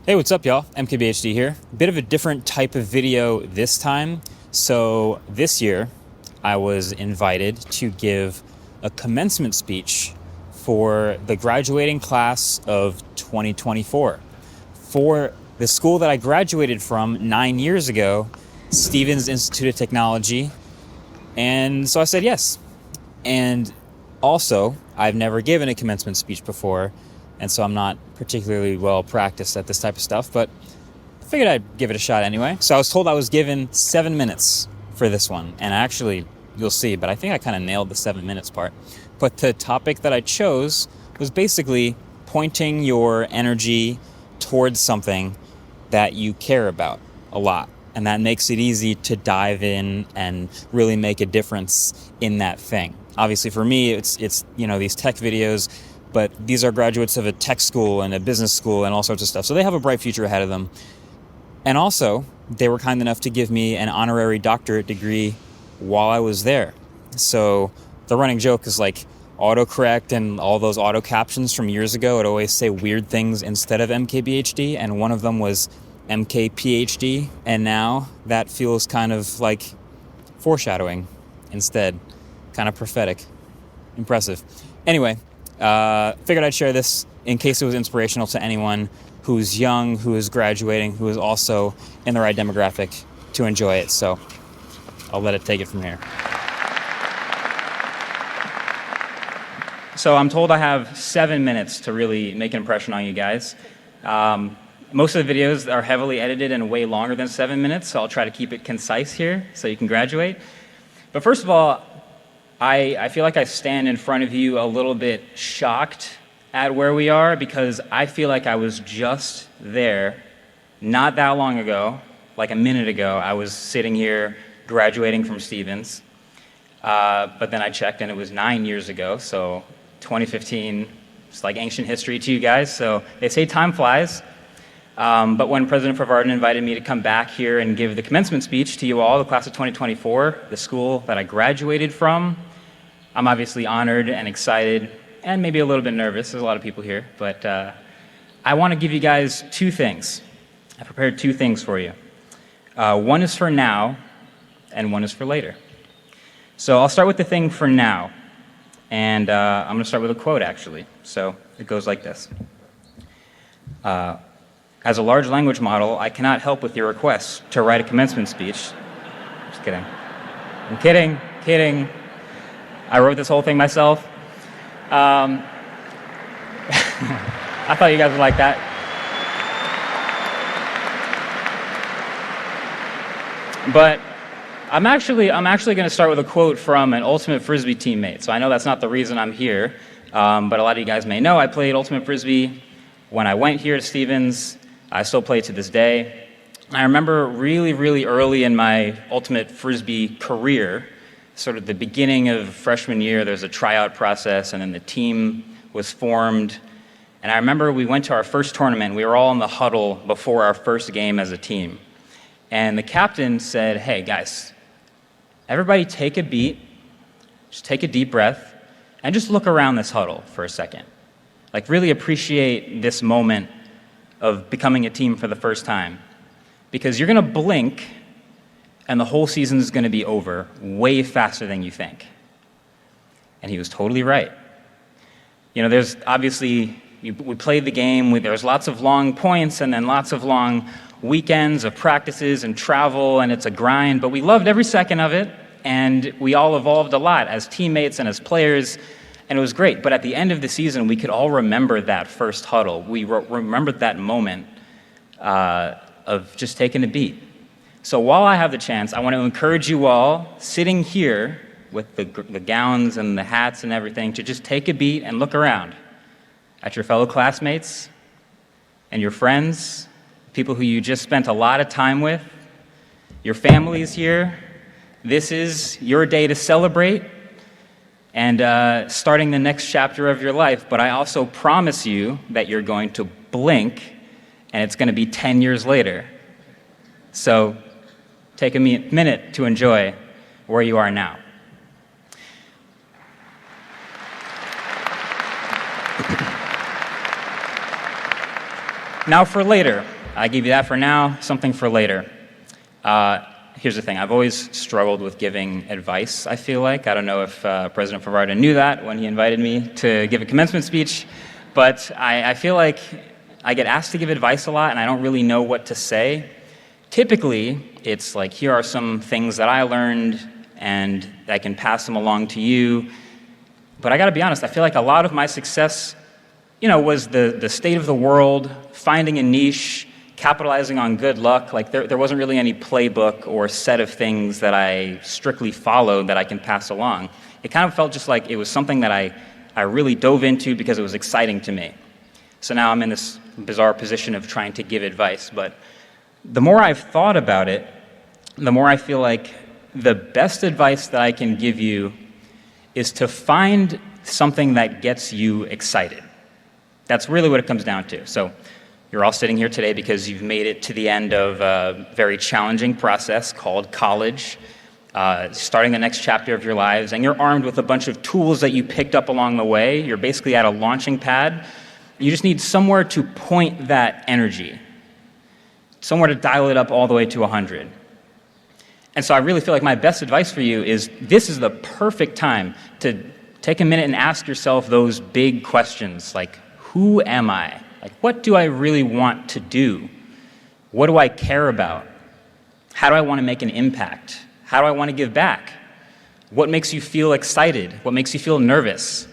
Hey, what's up, y'all? MKBHD here. Bit of a different type of video this time. So this year, I was invited to give a commencement speech for the graduating class of 2024 for the school that I graduated from 9 years ago, Stevens Institute of Technology. And so I said yes. And also, I've never given a commencement speech before, and so I'm not particularly well practiced at this type of stuff, but I figured I'd give it a shot anyway. So I was told I was given 7 minutes for this one, and actually, you'll see, but I think I kind of nailed the 7 minutes part. But the topic that I chose was basically pointing your energy towards something that you care about a lot, and that makes it easy to dive in and really make a difference in that thing. Obviously, for me, it's these tech videos, but these are graduates of a tech school and a business school and all sorts of stuff. So they have a bright future ahead of them. And also, they were kind enough to give me an honorary doctorate degree while I was there. So the running joke is like autocorrect and all those auto captions from years ago would always say weird things instead of MKBHD, and one of them was MKPHD, and now that feels kind of like foreshadowing instead. Kind of prophetic. Impressive. Anyway, figured I'd share this in case it was inspirational to anyone who's young, who is graduating, who is also in the right demographic to enjoy it. So I'll let it take it from here. So I'm told I have 7 minutes to really make an impression on you guys. Most of the videos are heavily edited and way longer than 7 minutes, so I'll try to keep it concise here so you can graduate. But first of all, I feel like I stand in front of you a little bit shocked at where we are, because I feel like I was just there not that long ago, like a minute ago. I was sitting here graduating from Stevens, but then I checked and it was 9 years ago, so 2015, it's like ancient history to you guys. So they say time flies, but when President Farvardin invited me to come back here and give the commencement speech to you all, the class of 2024, the school that I graduated from, I'm obviously honored and excited and maybe a little bit nervous. There's a lot of people here, but I want to give you guys two things. I prepared two things for you. One is for now, and one is for later. So I'll start with the thing for now, and I'm going to start with a quote, actually. So it goes like this. As a large language model, I cannot help with your requests to write a commencement speech. Just kidding. I'm kidding. I wrote this whole thing myself. I thought you guys would like that. But I'm actually going to start with a quote from an Ultimate Frisbee teammate. So I know that's not the reason I'm here, but a lot of you guys may know I played Ultimate Frisbee when I went here to Stevens. I still play to this day. I remember really, really early in my Ultimate Frisbee career, sort of the beginning of freshman year, there's a tryout process, and then the team was formed. And I remember we went to our first tournament. We were all in the huddle before our first game as a team. And the captain said, hey, guys, everybody take a beat, just take a deep breath, and just look around this huddle for a second. Like, really appreciate this moment of becoming a team for the first time. Because you're going to blink, and the whole season is going to be over way faster than you think. And he was totally right. You know, there's obviously, we played the game, there's lots of long points and then lots of long weekends of practices and travel, and it's a grind, but we loved every second of it, and we all evolved a lot as teammates and as players, and it was great. But at the end of the season, we could all remember that first huddle. We remembered that moment of just taking a beat. So while I have the chance, I want to encourage you all sitting here with the gowns and the hats and everything to just take a beat and look around at your fellow classmates and your friends, people who you just spent a lot of time with, your families here. This is your day to celebrate and starting the next chapter of your life. But I also promise you that you're going to blink and it's going to be 10 years later. So take a minute to enjoy where you are now. Now for later. I give you that for now, something for later. Here's the thing. I've always struggled with giving advice, I feel like. I don't know if President Favarda knew that when he invited me to give a commencement speech, but I feel like I get asked to give advice a lot, and I don't really know what to say. Typically, it's like, here are some things that I learned, and I can pass them along to you. But I gotta be honest, I feel like a lot of my success, was the state of the world, finding a niche, capitalizing on good luck. Like there wasn't really any playbook or set of things that I strictly followed that I can pass along. It kind of felt just like it was something that I really dove into because it was exciting to me. So now I'm in this bizarre position of trying to give advice. But the more I've thought about it, the more I feel like the best advice that I can give you is to find something that gets you excited. That's really what it comes down to. So you're all sitting here today because you've made it to the end of a very challenging process called college, starting the next chapter of your lives, and you're armed with a bunch of tools that you picked up along the way. You're basically at a launching pad. You just need somewhere to point that energy, somewhere to dial it up all the way to 100. And so I really feel like my best advice for you is this is the perfect time to take a minute and ask yourself those big questions, like, who am I? Like, what do I really want to do? What do I care about? How do I want to make an impact? How do I want to give back? What makes you feel excited? What makes you feel nervous?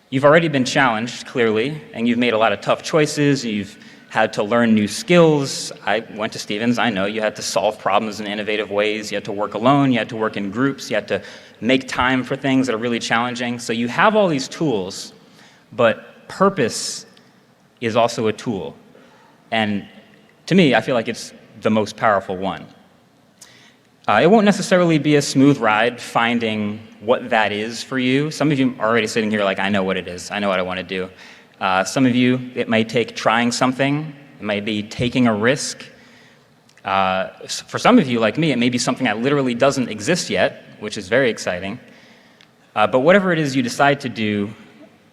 You've already been challenged, clearly, and you've made a lot of tough choices. You've had to learn new skills. I went to Stevens. I know you had to solve problems in innovative ways. You had to work alone. You had to work in groups. You had to make time for things that are really challenging. So you have all these tools, but purpose is also a tool. And to me, I feel like it's the most powerful one. It won't necessarily be a smooth ride finding what that is for you. Some of you are already sitting here like, I know what it is. I know what I want to do. Some of you, it might take trying something. It might be taking a risk. For some of you, like me, it may be something that literally doesn't exist yet, which is very exciting. But whatever it is you decide to do,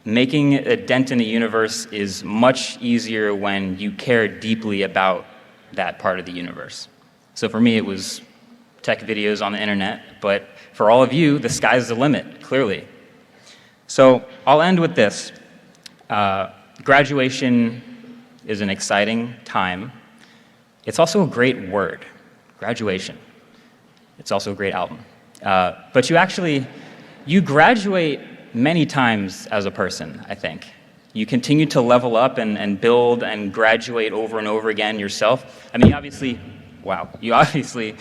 making a dent in the universe is much easier when you care deeply about that part of the universe. So for me, it was tech videos on the internet, but for all of you, the sky's the limit, clearly. So I'll end with this. Graduation is an exciting time. It's also a great word, graduation. It's also a great album. But you graduate many times as a person, I think. You continue to level up and build and graduate over and over again yourself. I mean, you obviously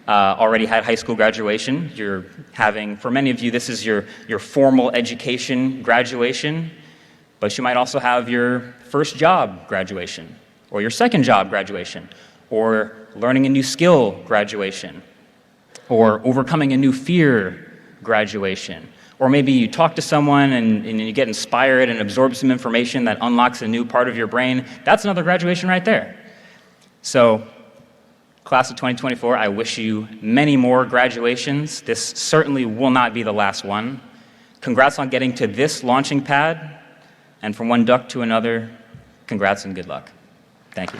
already had high school graduation. You're having, for many of you, this is your formal education graduation, but you might also have your first job graduation, or your second job graduation, or learning a new skill graduation, or overcoming a new fear graduation. Or maybe you talk to someone and you get inspired and absorb some information that unlocks a new part of your brain. That's another graduation right there. So, class of 2024, I wish you many more graduations. This certainly will not be the last one. Congrats on getting to this launching pad. And from one duck to another, congrats and good luck. Thank you.